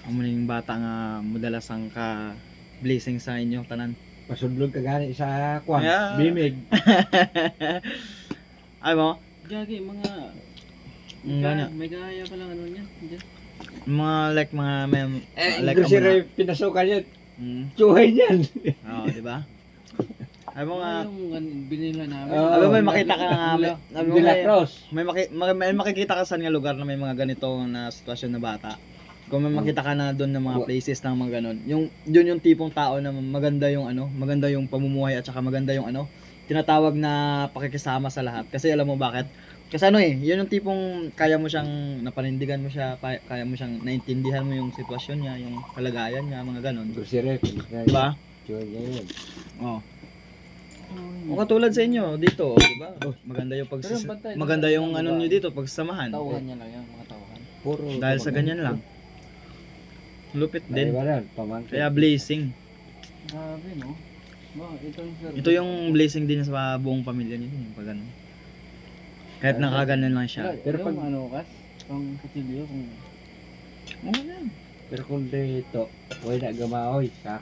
Amo ning bata nga madalas ang ka blessing sa inyo tanan. Pasudlog ka gani sa kwan, Yeah. bimig. Ay mo, Gagi, mga... gana. May gaya pa lang ano niya. Diyan. Mga like mga may like Grocery pinasukan yan. Mm. Tsuhay yan. Oo, di ba? Ay mo nga, Yung binila namin. Oo. abi may makita ka nga, abi mo De La may, Cruz. may makikita ka sa nga lugar na may mga ganito na sitwasyon na bata. Kung may makita ka na doon ng mga places ng mga ganon, yun yung tipong tao na maganda yung ano, maganda yung pamumuhay at saka maganda yung ano, tinatawag na pakikisama sa lahat. Kasi alam mo bakit? Kasi ano yun yung tipong kaya mo siyang napanindigan mo siya, kaya mo siyang naintindihan mo yung sitwasyon niya, yung kalagayan niya, mga ganon. Grocery. Diba? Tsuhay yan. Oh. O katulad sa inyo dito, di ba? Maganda yung maganda yung ano niyo dito pagsamahan. Tauhan niya lang yan, mga tauhan. Puro. Dahil sa ganyan lang. Lupit din. Pamangkin. Kaya blessing. Grabe, no? Ba, Ito yung blessing din sa buong pamilya niyo, yung pag ano. Kahit nakaganon lang siya. Pero Pero pag- yung ano, kas? Kung katilyo, kung... Oo yan. Pero kung dito, huwag na gamahoy. Sa